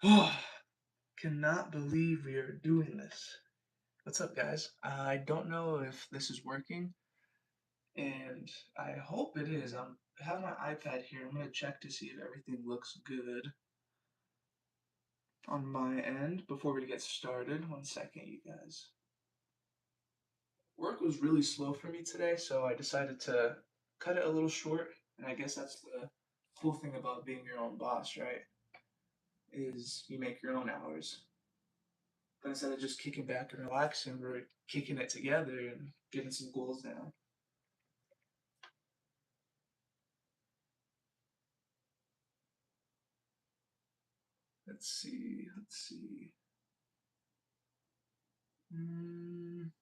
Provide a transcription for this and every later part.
Oh, cannot believe we are doing this. What's up, guys? I don't know if this is working, and I hope it is. I have my iPad here. I'm gonna check to see if everything looks good on my end before we get started. One second, you guys. Work was really slow for me today, so I decided to cut it a little short, and I guess that's the cool thing about being your own boss, right? Is you make your own hours. But instead of just kicking back and relaxing, we're kicking it together and getting some goals down. Let's see. Let's see. Mm.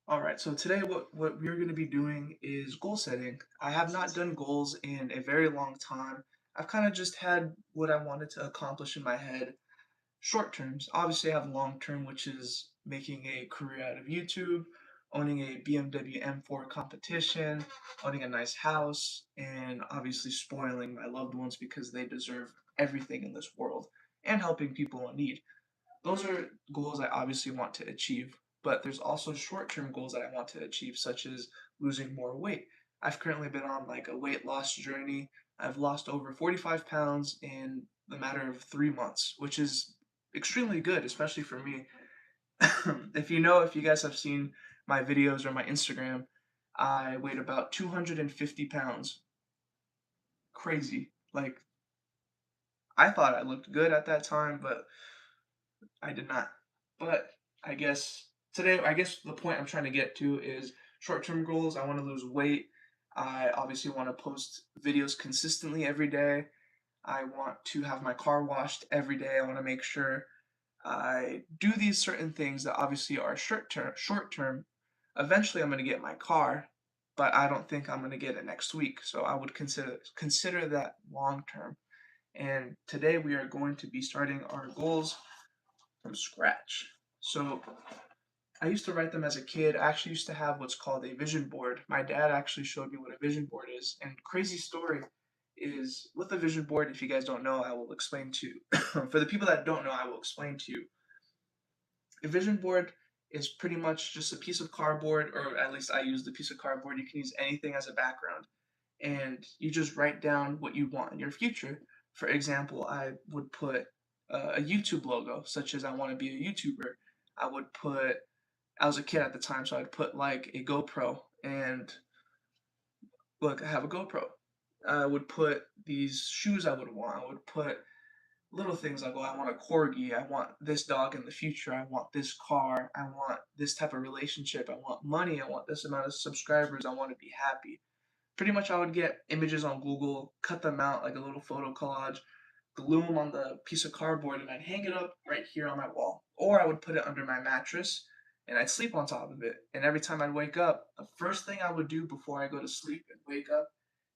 All right. So today, what we're going to be doing is goal setting. I have not done goals in a very long time. I've kind of just had what I wanted to accomplish in my head. Short terms. Obviously, I have long term, which is making a career out of YouTube, owning a BMW M4 competition, owning a nice house, and obviously spoiling my loved ones because they deserve everything in this world, and helping people in need. Those are goals I obviously want to achieve, but there's also short term goals that I want to achieve, such as losing more weight. I've currently been on like a weight loss journey. I've lost over 45 pounds in the matter of 3 months, which is extremely good, especially for me. If you guys have seen my videos or my Instagram, I weighed about 250 pounds. Crazy. Like, I thought I looked good at that time, but I did not. But I guess the point I'm trying to get to is short term goals. I want to lose weight. I obviously want to post videos consistently every day. I want to have my car washed every day. I want to make sure I do these certain things that obviously are short term. Eventually I'm going to get my car, but I don't think I'm going to get it next week. So I would consider that long term. And today we are going to be starting our goals from scratch. So I used to write them as a kid. I actually used to have what's called a vision board. My dad actually showed me what a vision board is. And crazy story is with a vision board, if you guys don't know, I will explain to you. For the people that don't know, I will explain to you. A vision board is pretty much just a piece of cardboard, or at least I use the piece of cardboard. You can use anything as a background, and you just write down what you want in your future. For example, I would put a YouTube logo, such as I want to be a YouTuber. I would put, I was a kid at the time, so I'd put like a GoPro, and look, I have a GoPro. I would put these shoes I would want. I would put little things like, oh, I want a corgi, I want this dog in the future, I want this car, I want this type of relationship, I want money, I want this amount of subscribers, I want to be happy. Pretty much, I would get images on Google, cut them out like a little photo collage, glue them on the piece of cardboard, and I'd hang it up right here on my wall. Or I would put it under my mattress and I'd sleep on top of it. And every time I'd wake up, the first thing I would do before I go to sleep and wake up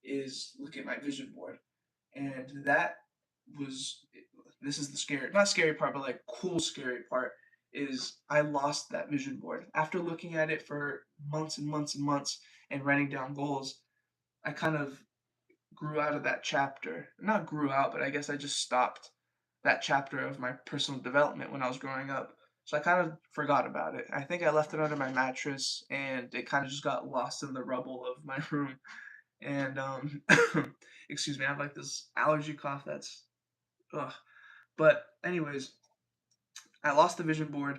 is look at my vision board. And that was this is the scary, not scary part, but like cool scary part is I lost that vision board after looking at it for months and months and months and writing down goals. I kind of grew out of that chapter. Not grew out, but I guess I just stopped that chapter of my personal development when I was growing up. So I kind of forgot about it. I think I left it under my mattress and it kind of just got lost in the rubble of my room. And excuse me, I have like this allergy cough that's ugh. But anyways, I lost the vision board,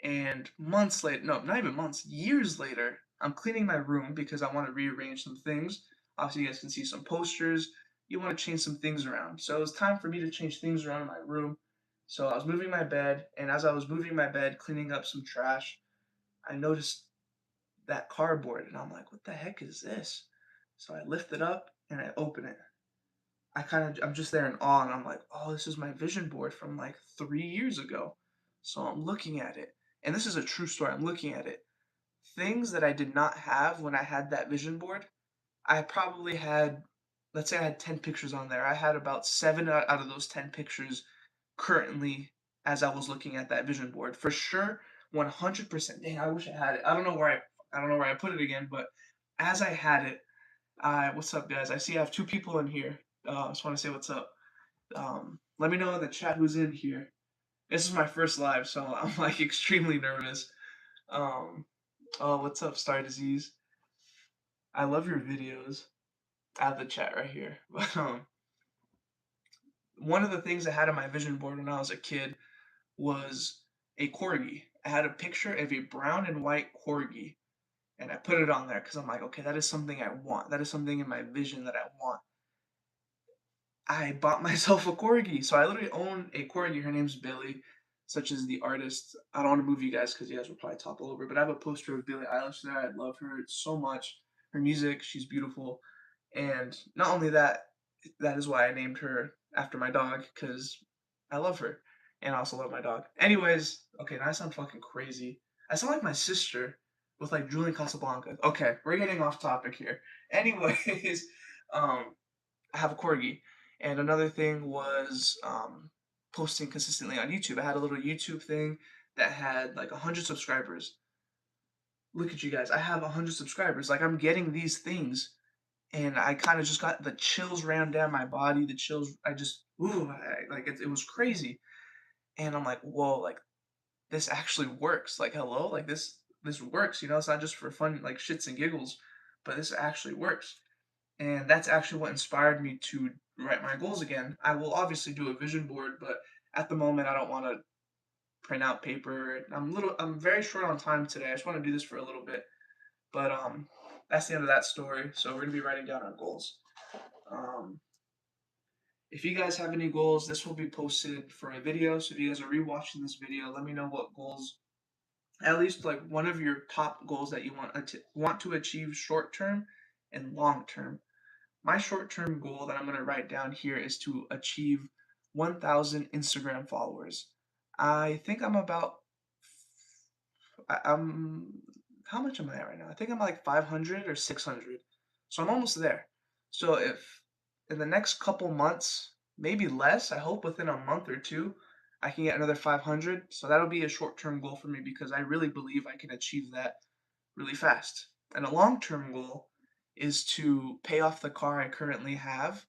and months later, no, not even months, years later, I'm cleaning my room because I want to rearrange some things. Obviously, you guys can see some posters. You want to change some things around. So it was time for me to change things around in my room. So I was moving my bed, and as I was moving my bed, cleaning up some trash, I noticed that cardboard, and I'm like, what the heck is this? So I lift it up and I open it. I'm just there in awe, and I'm like, oh, this is my vision board from like 3 years ago. So I'm looking at it, and this is a true story. I'm looking at it. Things that I did not have when I had that vision board, I probably had, let's say I had 10 pictures on there. I had about seven out of those 10 pictures currently as I was looking at that vision board. For sure, 100%. Dang, I wish I had it. I don't know where I put it again, but as I had it, What's up, guys? I see I have two people in here. I just want to say what's up. Let me know in the chat who's in here. This is my first live, so I'm like extremely nervous. Um, oh, what's up, Star Disease? I love your videos. I have the chat right here. But one of the things I had on my vision board when I was a kid was a corgi. I had a picture of a brown and white corgi, and I put it on there because I'm like, okay, that is something I want. That is something in my vision that I want. I bought myself a corgi. So I literally own a corgi. Her name's Billy, such as the artist. I don't want to move you guys because you guys will probably talk all over. But I have a poster of Billie Eilish there. I love her so much. Her music, she's beautiful. And not only that, that is why I named her after my dog because I love her. And I also love my dog. Anyways, okay, now I sound fucking crazy. I sound like my sister with like Julian Casablanca. Okay, we're getting off topic here. Anyways, um, I have a corgi. And another thing was posting consistently on YouTube. I had a little YouTube thing that had like 100 subscribers. Look at you guys. I have 100 subscribers. Like I'm getting these things and I kind of just got the chills ran down my body. The chills, I just, ooh, like it was crazy. And I'm like, whoa, like this actually works. Like, hello, like this works. It's not just for fun, like shits and giggles, but this actually works. And that's actually what inspired me to write my goals again. I will obviously do a vision board, but at the moment I don't want to print out paper. I'm very short on time today. I just want to do this for a little bit. But that's the end of that story. So we're gonna be writing down our goals. Um, if you guys have any goals, this will be posted for a video. So if you guys are rewatching this video, let me know what goals, at least like one of your top goals that you want to achieve short term and long term. My short-term goal that I'm going to write down here is to achieve 1,000 Instagram followers. I think I'm about, I'm, how much am I at right now? I think I'm like 500 or 600. So I'm almost there. So if in the next couple months, maybe less, I hope within a month or two, I can get another 500. So that'll be a short-term goal for me because I really believe I can achieve that really fast. And a long-term goal is to pay off the car I currently have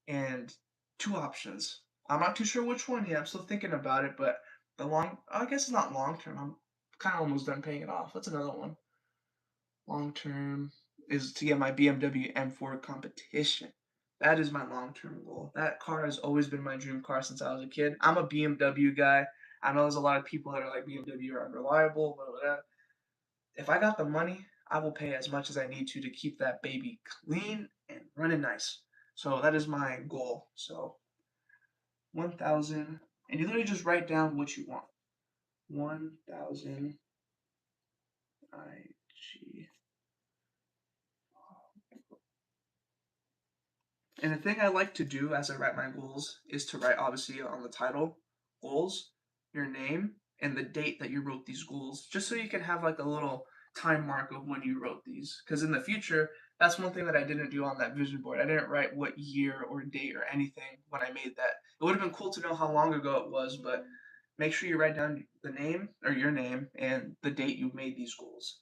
and two options. I'm not too sure which one yet. I'm still thinking about it, but I guess it's not long term. I'm kind of almost done paying it off. That's another one. Long term is to get my BMW M4 competition. That is my long term goal. That car has always been my dream car since I was a kid. I'm a BMW guy. I know there's a lot of people that are like BMW are unreliable, blah, blah, blah. If I got the money, I will pay as much as I need to keep that baby clean and running nice. So that is my goal. So 1,000, and you literally just write down what you want. 1,000 IG. And the thing I like to do as I write my goals is to write, obviously, on the title, goals, your name, and the date that you wrote these goals, just so you can have like a little time mark of when you wrote these. Because in the future, that's one thing that I didn't do on that vision board. I didn't write what year or date or anything when I made that. It would have been cool to know how long ago it was, but make sure you write down the name or your name and the date you made these goals.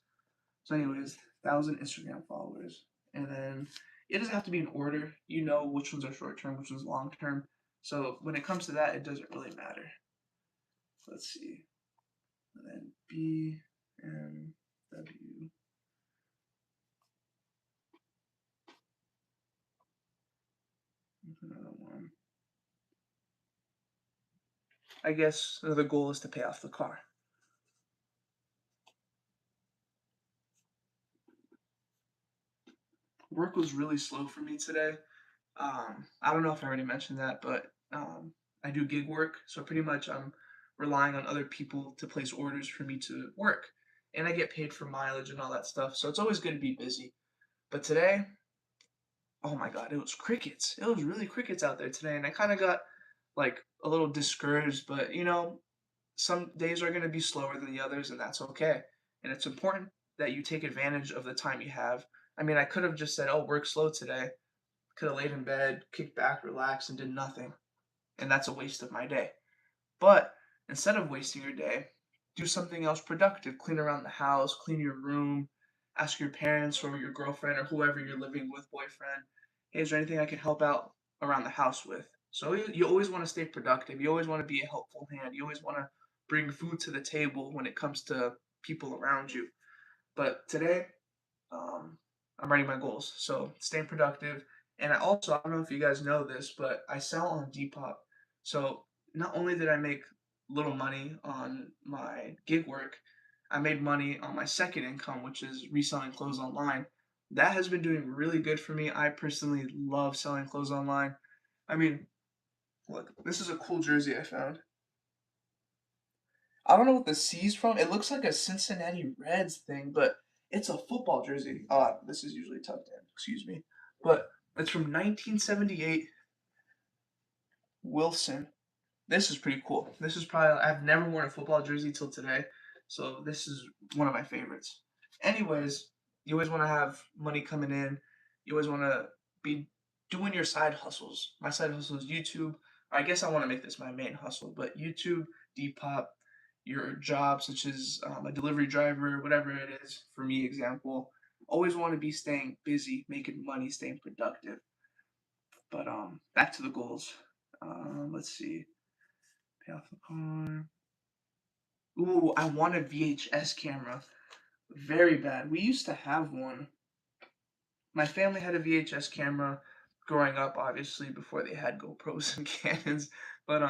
So, anyways, 1,000 Instagram followers. And then it doesn't have to be in order. You know which ones are short term, which ones long term. So when it comes to that, it doesn't really matter. Let's see. And then B M W. Another one. I guess the goal is to pay off the car. Work was really slow for me today. I don't know if I already mentioned that, but I do gig work, so pretty much I'm relying on other people to place orders for me to work, and I get paid for mileage and all that stuff. So it's always good to be busy. But today, oh my God, it was crickets. It was really crickets out there today, and I kind of got like a little discouraged. But some days are going to be slower than the others, and that's okay. And it's important that you take advantage of the time you have. I mean, I could have just said, "Oh, work slow today." Could have laid in bed, kicked back, relaxed, and did nothing. And that's a waste of my day. But instead of wasting your day, do something else productive. Clean around the house, clean your room, ask your parents or your girlfriend or whoever you're living with, boyfriend, hey, is there anything I can help out around the house with? So you always want to stay productive. You always want to be a helpful hand. You always want to bring food to the table when it comes to people around you. But today, um, I'm writing my goals. So staying productive. And I don't know if you guys know this, but I sell on Depop. So not only did I make little money on my gig work, I made money on my second income, which is reselling clothes online. That has been doing really good for me. I personally love selling clothes online. I mean, look, this is a cool jersey I found. I don't know what the C's from. It looks like a Cincinnati Reds thing, but it's a football jersey. This is usually tucked in. Excuse me, but it's from 1978. Wilson. This is pretty cool. This is probably I've never worn a football jersey till today, so this is one of my favorites. Anyways, you always want to have money coming in. You always want to be doing your side hustles. My side hustle is YouTube. I guess I want to make this my main hustle, but YouTube, Depop, your job such as a delivery driver, whatever it is. For me, example, always want to be staying busy, making money, staying productive. But back to the goals. Let's see. Pay off the car. Ooh, I want a VHS camera. Very bad. We used to have one. My family had a VHS camera growing up, obviously, before they had GoPros and Canons. But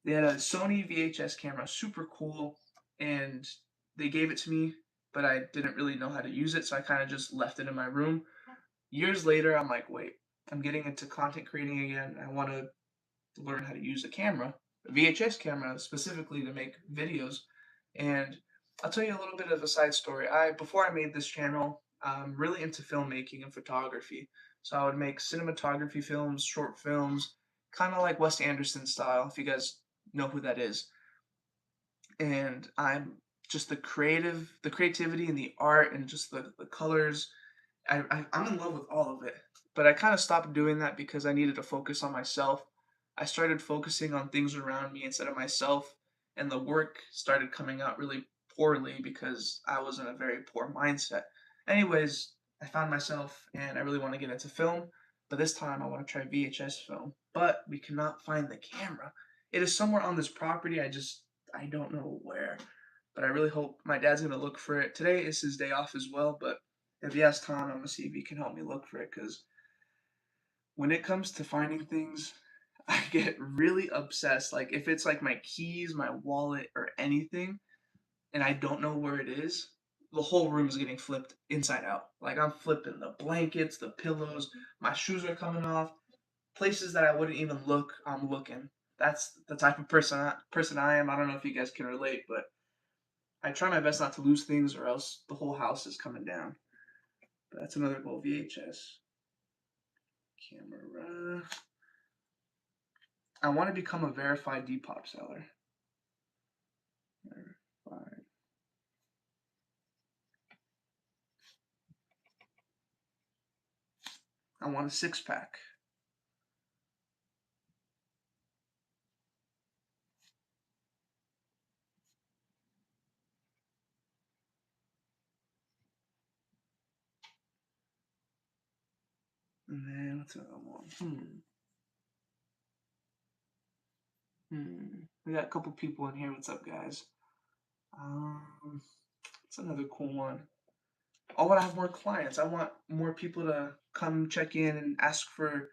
they had a Sony VHS camera, super cool, and they gave it to me, but I didn't really know how to use it, so I kind of just left it in my room. Years later, I'm like, wait, I'm getting into content creating again. I want to learn how to use a camera, a VHS camera specifically to make videos. And I'll tell you a little bit of a side story. I before I made this channel, I'm really into filmmaking and photography. So I would make cinematography films, short films, kind of like Wes Anderson style, if you guys know who that is. And I'm just the creativity and the art and just the colors I'm in love with all of it, but I kind of stopped doing that because I needed to focus on myself. I started focusing on things around me instead of myself, and the work started coming out really poorly because I was in a very poor mindset. Anyways, I found myself and I really want to get into film, but this time I want to try VHS film. But we cannot find the camera. It is somewhere on this property. I don't know where, but I really hope my dad's gonna look for it. Today is his day off as well, but if he has time, I'm gonna see if he can help me look for it. Because when it comes to finding things, I get really obsessed. Like if it's like my keys, my wallet, or anything, and I don't know where it is, the whole room is getting flipped inside out. Like I'm flipping the blankets, the pillows, my shoes are coming off. Places that I wouldn't even look, I'm looking. That's the type of person I am. I don't know if you guys can relate, but I try my best not to lose things, or else the whole house is coming down. But that's another goal. VHS camera. I want to become a verified Depop seller. Verified. I want a six pack. And then what's another one? We got a couple people in here. What's up, guys? What's another cool one? I want to have more clients. I want more people to come check in and ask for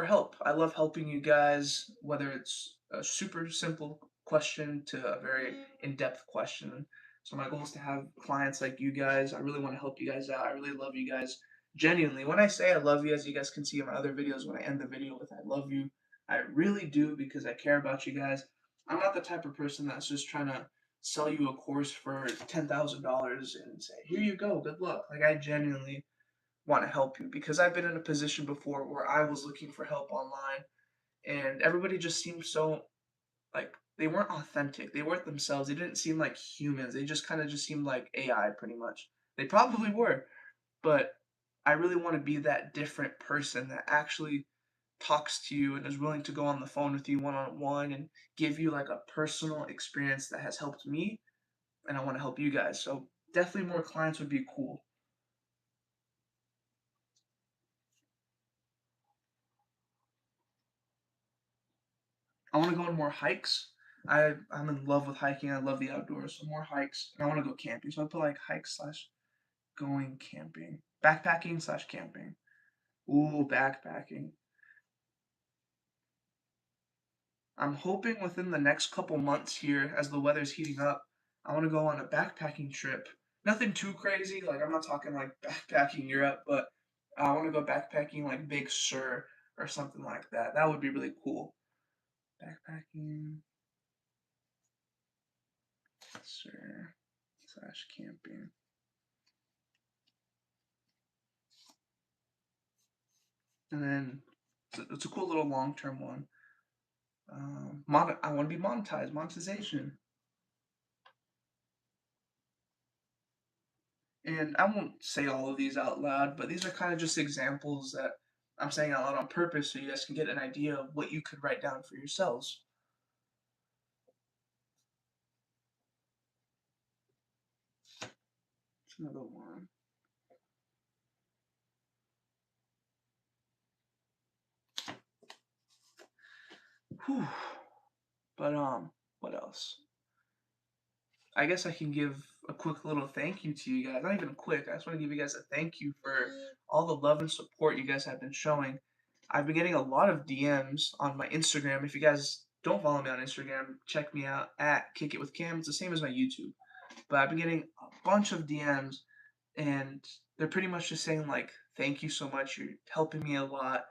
help. I love helping you guys, whether it's a super simple question to a very in-depth question. So my goal is to have clients like you guys. I really want to help you guys out. I really love you guys genuinely. When I say I love you, as you guys can see in my other videos, when I end the video with I love you, I really do because I care about you guys. I'm not the type of person that's just trying to sell you a course for $10,000 and say, here you go, good luck. Like, I genuinely want to help you because I've been in a position before where I was looking for help online and everybody just seemed so like they weren't authentic. They weren't themselves. They didn't seem like humans. They just kind of just seemed like AI pretty much. They probably were, but I really want to be that different person that actually talks to you and is willing to go on the phone with you one on one and give you like a personal experience that has helped me and I want to help you guys. So Definitely more clients would be cool. I want to go on more hikes. I'm in love with hiking. I love the outdoors. So more hikes. And I want to go camping. So I put like hikes slash going camping. Backpacking slash camping. Ooh, backpacking. I'm hoping within the next couple months here, as the weather's heating up, I want to go on a backpacking trip. Nothing too crazy. Like I'm not talking like backpacking Europe, but I want to go backpacking like Big Sur or something like that. That would be really cool. Backpacking Sur slash camping. And then it's a cool little long term one. I want to be monetized, monetization. And I won't say all of these out loud, but these are kind of just examples that I'm saying out loud on purpose so you guys can get an idea of what you could write down for yourselves. It's another one. Whew. But what else? I guess I can give a quick little thank you to you guys. Not even quick. I just want to give you guys a thank you for all the love and support you guys have been showing. I've been getting a lot of DMs on my Instagram. If you guys don't follow me on Instagram, check me out at Kick It with Cam. It's the same as my YouTube. But I've been getting a bunch of DMs, and they're pretty much just saying like, "Thank you so much. You're helping me a lot."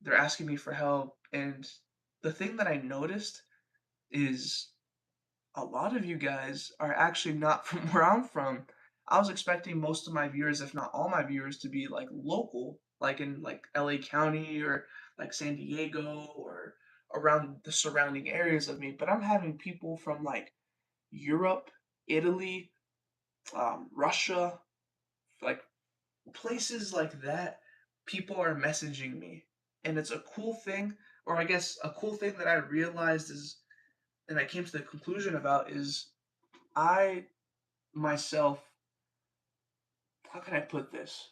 They're asking me for help, and the thing that I noticed is a lot of you guys are actually not from where I'm from. I was expecting most of my viewers, if not all my viewers, to be like local, like in like LA County or like San Diego or around the surrounding areas of me. But I'm having people from like Europe, Italy, Russia, like places like that. People are messaging me, and it's a cool thing. Or I guess a cool thing that I realized is, and I came to the conclusion about is I myself, how can I put this?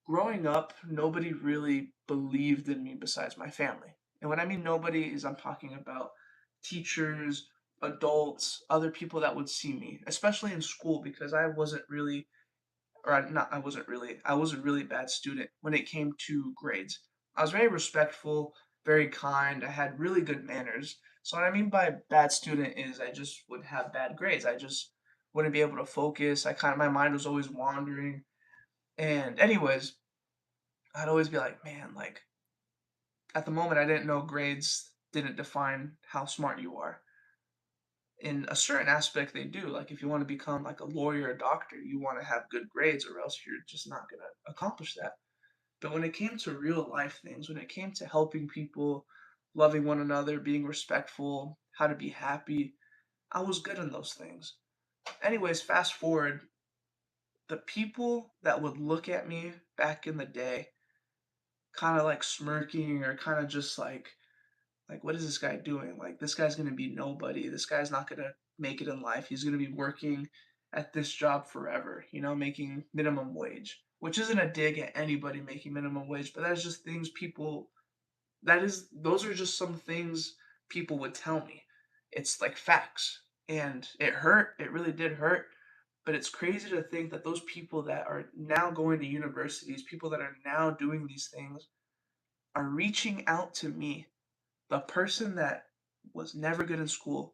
Growing up, nobody really believed in me besides my family. And when I mean nobody, is I'm talking about teachers, adults, other people that would see me, especially in school, because I wasn't really, not, I was a really bad student when it came to grades. I was very respectful, very kind, I had really good manners. So what I mean by bad student is I just would have bad grades. I just wouldn't be able to focus. My mind was always wandering. And anyways, I'd always be like, man, like at the moment I didn't know grades didn't define how smart you are. In a certain aspect they do. Like if you want to become like a lawyer or doctor, you want to have good grades or else you're just not going to accomplish that. But when it came to real life things, when it came to helping people, loving one another, being respectful, how to be happy, I was good in those things. Anyways, fast forward, the people that would look at me back in the day kind of like smirking or kind of just like what is this guy doing? Like this guy's going to be nobody. This guy's not going to make it in life. He's going to be working at this job forever, you know, making minimum wage, which isn't a dig at anybody making minimum wage, but that's just things people those are just some things people would tell me. It's like facts. And it hurt. It really did hurt. But it's crazy to think that those people that are now going to universities, people that are now doing these things, are reaching out to me, the person that was never good in school,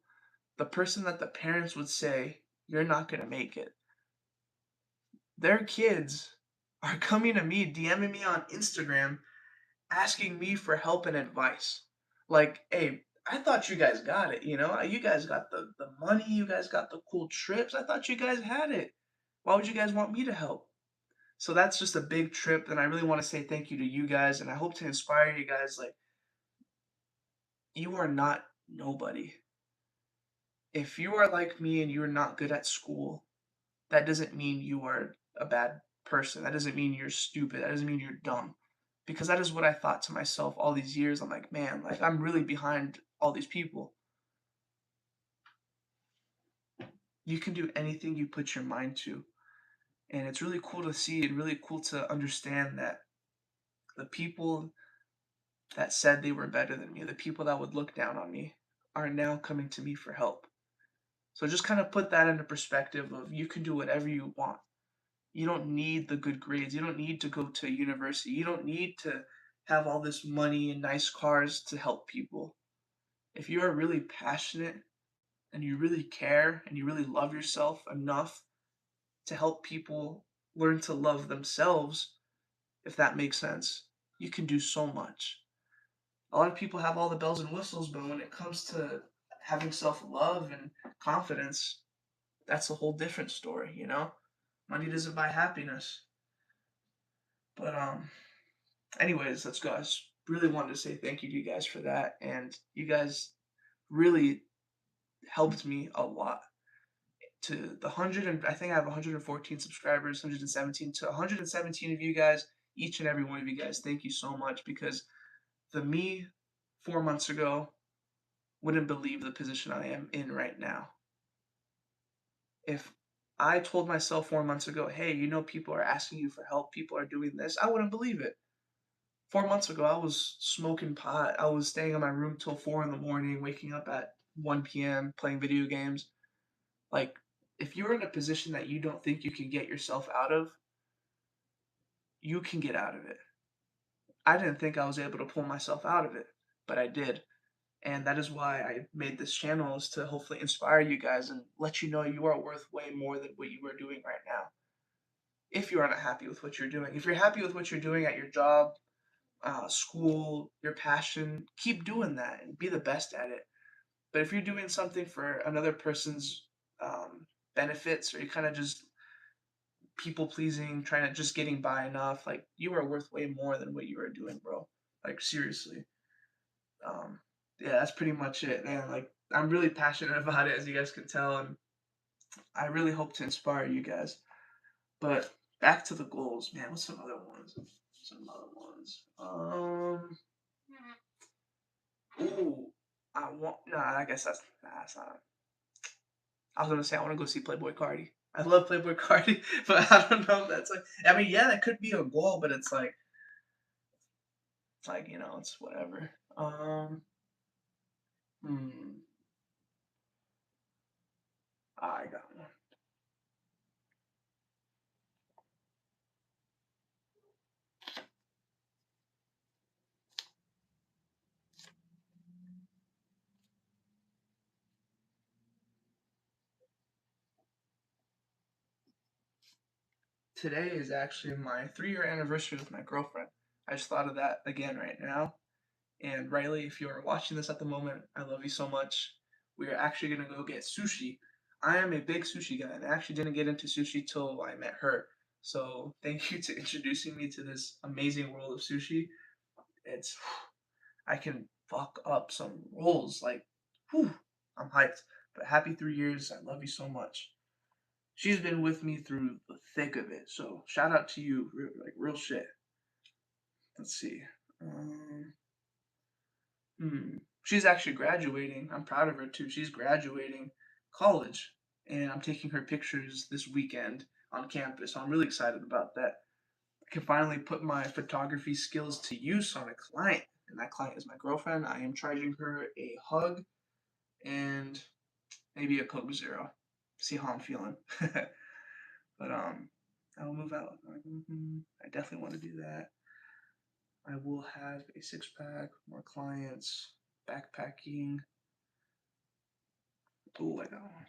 the person that the parents would say, you're not going to make it. Their kids are coming to me, DMing me on Instagram, asking me for help and advice. Like, hey, I thought you guys got it, you know? You guys got the money, you guys got the cool trips. I thought you guys had it. Why would you guys want me to help? So that's just a big trip, and I really want to say thank you to you guys, and I hope to inspire you guys. Like, you are not nobody. If you are like me and you're not good at school, that doesn't mean you are a bad person. That doesn't mean you're stupid. That doesn't mean you're dumb. Because that is what I thought to myself all these years. I'm like, man, like I'm really behind all these people. You can do anything you put your mind to. And it's really cool to see and really cool to understand that the people that said they were better than me, the people that would look down on me, are now coming to me for help. So just kind of put that into perspective of you can do whatever you want. You don't need the good grades. You don't need to go to university. You don't need to have all this money and nice cars to help people. If you are really passionate and you really care and you really love yourself enough to help people learn to love themselves, if that makes sense, you can do so much. A lot of people have all the bells and whistles, but when it comes to having self love and confidence, that's a whole different story, you know? Money doesn't buy happiness. But anyways, let's go. I just really wanted to say thank you to you guys for that. And you guys really helped me a lot. To the 100 and I think I have 114 subscribers, 117 to 117 of you guys, each and every one of you guys. Thank you so much because the me 4 months ago wouldn't believe the position I am in right now. If I told myself 4 months ago, hey, you know, people are asking you for help, people are doing this, I wouldn't believe it. 4 months ago, I was smoking pot. I was staying in my room till 4 in the morning, waking up at 1 p.m., playing video games. Like, if you're in a position that you don't think you can get yourself out of, you can get out of it. I didn't think I was able to pull myself out of it, but I did. And that is why I made this channel is to hopefully inspire you guys and let you know you are worth way more than what you are doing right now. If you are not happy with what you're doing, if you're happy with what you're doing at your job, school, your passion, keep doing that and be the best at it. But if you're doing something for another person's benefits, or you kind of just people pleasing, trying to just getting by enough, like you are worth way more than what you are doing, bro. Like seriously. Um, yeah, that's pretty much it, man. Like I'm really passionate about it, as you guys can tell, and I really hope to inspire you guys. But back to the goals, man. What's some other ones? Some other ones. Ooh, I want. No, I guess that's not. I was gonna say I want to go see Playboy Cardi. I love Playboy Cardi, but I don't know if that's like. I mean, yeah, that could be a goal, but it's like you know, it's whatever. Hmm. I got one. Today is actually my 3 year anniversary with my girlfriend. I just thought of that again right now. And Riley, if you are watching this at the moment, I love you so much. We are actually gonna go get sushi. I am a big sushi guy, and I actually didn't get into sushi till I met her. So thank you to introducing me to this amazing world of sushi. It's I can fuck up some rolls like, whew, I'm hyped. But happy 3 years. I love you so much. She's been with me through the thick of it. So shout out to you, like real shit. Let's see. Um, She's actually graduating. I'm proud of her too. She's graduating college, and I'm taking her pictures this weekend on campus. So I'm really excited about that. I can finally put my photography skills to use on a client, and that client is my girlfriend. I am charging her a hug and maybe a Coke Zero. See how I'm feeling. But I'll move out. I definitely want to do that. I will have a 6 pack, more clients, backpacking. Oh, I got one.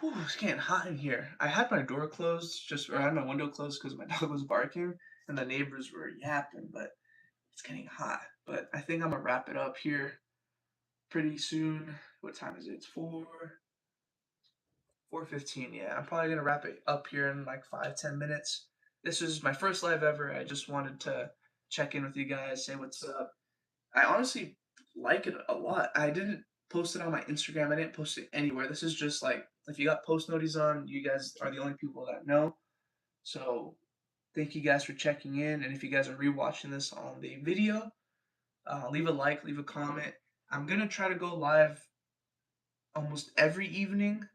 Whew, it's getting hot in here. I had my door closed, or I had my window closed because my dog was barking and the neighbors were yapping, but it's getting hot. But I think I'm gonna wrap it up here pretty soon. What time is it? It's 4:15. Yeah, I'm probably gonna wrap it up here in like 5-10 minutes. This is my first live ever. I just wanted to check in with you guys, say what's up. I honestly like it a lot. I didn't post it on my Instagram. I didn't post it anywhere. This is just like if you got post notice on, you guys are the only people that know. So thank you guys for checking in. And if you guys are rewatching this on the video, leave a like, leave a comment. I'm gonna try to go live almost every evening.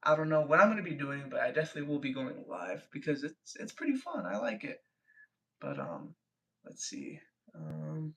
I don't know what I'm gonna be doing, but I definitely will be going live because it's pretty fun. I like it. But let's see. Um,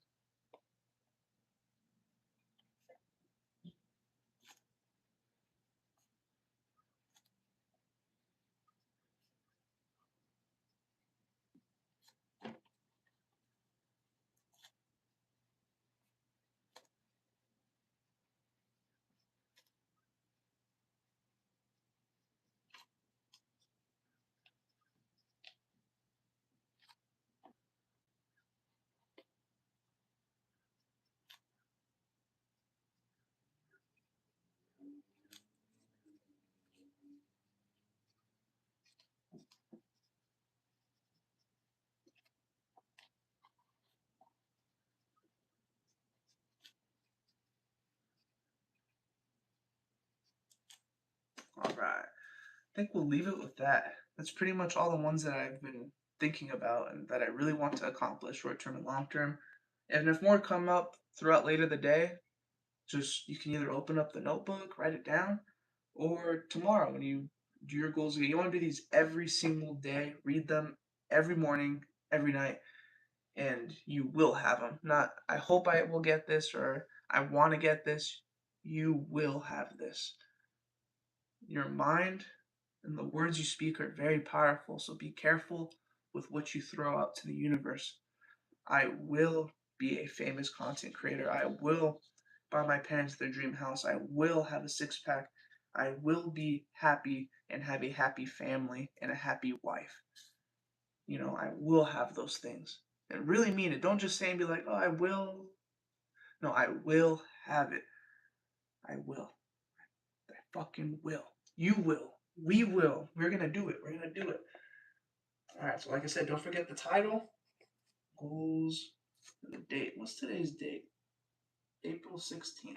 all right. I think we'll leave it with that. That's pretty much all the ones that I've been thinking about and that I really want to accomplish short term and long term. And if more come up throughout later the day, just you can either open up the notebook, write it down, or tomorrow when you do your goals again, you want to do these every single day, read them every morning, every night, and you will have them. Not, I hope I will get this or I want to get this. You will have this. Your mind and the words you speak are very powerful, so be careful with what you throw out to the universe. I will be a famous content creator. I will buy my parents their dream house. I will have a six pack. I will be happy and have a happy family and a happy wife. I will have those things. And really mean it. Don't just say and be like, oh, I will. No, I will have it. I will. I fucking will. You will. We will. We're going to do it. We're going to do it. All right. So, like I said, don't forget the title, goals, and the date. What's today's date? April 16th.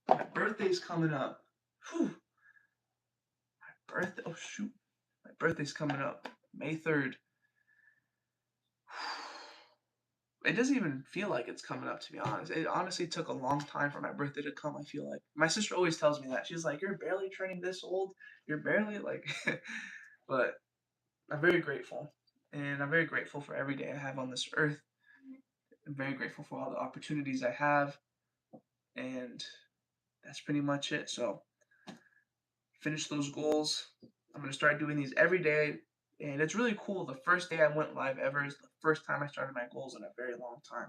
My birthday's coming up. Whew. My birthday. Oh, shoot. My birthday's coming up. May 3rd. It doesn't even feel like it's coming up, to be honest. It honestly took a long time for my birthday to come, I feel like. My sister always tells me that. She's like, you're barely turning this old. You're barely like. But I'm very grateful. And I'm very grateful for every day I have on this earth. I'm very grateful for all the opportunities I have. And that's pretty much it. So, finish those goals. I'm going to start doing these every day. And it's really cool. The first day I went live ever is the first time I started my goals in a very long time.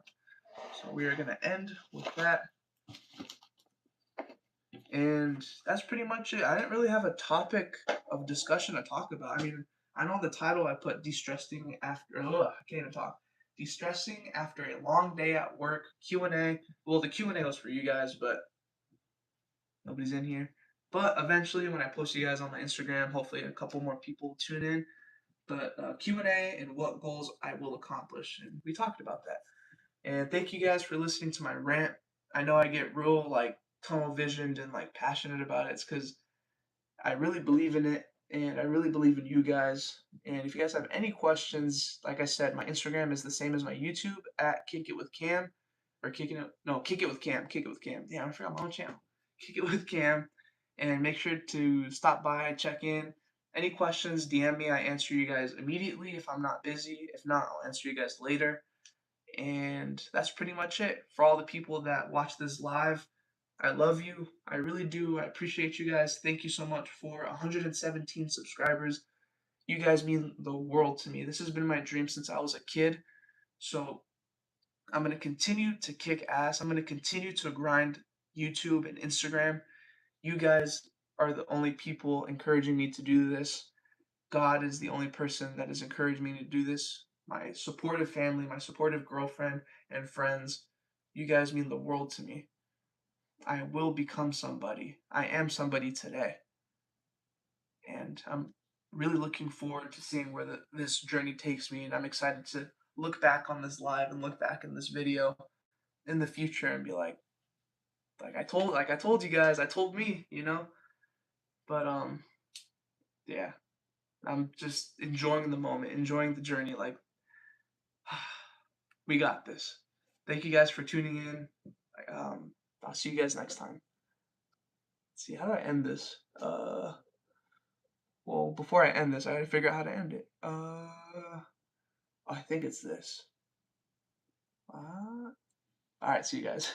So we are going to end with that. And that's pretty much it. I didn't really have a topic of discussion to talk about. I mean, I know the title I put de-stressing after, I can't even talk. De-stressing after a long day at work, Q&A. Well, the Q&A was for you guys, but nobody's in here. But eventually, when I post you guys on my Instagram, hopefully a couple more people tune in. But Q&A and what goals I will accomplish. And we talked about that. And thank you guys for listening to my rant. I know I get real like tunnel visioned and like passionate about it. It's because I really believe in it and I really believe in you guys. And if you guys have any questions, like I said, my Instagram is the same as my YouTube at Kick It with Cam or Kicking It. No, Kick It with Cam. Kick It with Cam. Yeah, I forgot my own channel. Kick It with Cam. And make sure to stop by, check in. Any questions, DM me. I answer you guys immediately if I'm not busy. If not, I'll answer you guys later. And that's pretty much it. For all the people that watch this live, I love you. I really do. I appreciate you guys. Thank you so much for 117 subscribers. You guys mean the world to me. This has been my dream since I was a kid. So I'm gonna continue to kick ass. I'm gonna continue to grind YouTube and Instagram. You guys are the only people encouraging me to do this. God is the only person that has encouraged me to do this. My supportive family, my supportive girlfriend and friends, you guys mean the world to me. I will become somebody. I am somebody today. And I'm really looking forward to seeing where this journey takes me. And I'm excited to look back on this live and look back in this video in the future and be like I told you guys, I told me, you know? But yeah, I'm just enjoying the moment, enjoying the journey. Like, we got this. Thank you guys for tuning in. I'll see you guys next time. Let's see, how do I end this? Well, before I end this, I gotta figure out how to end it. I think it's this. All right, see you guys.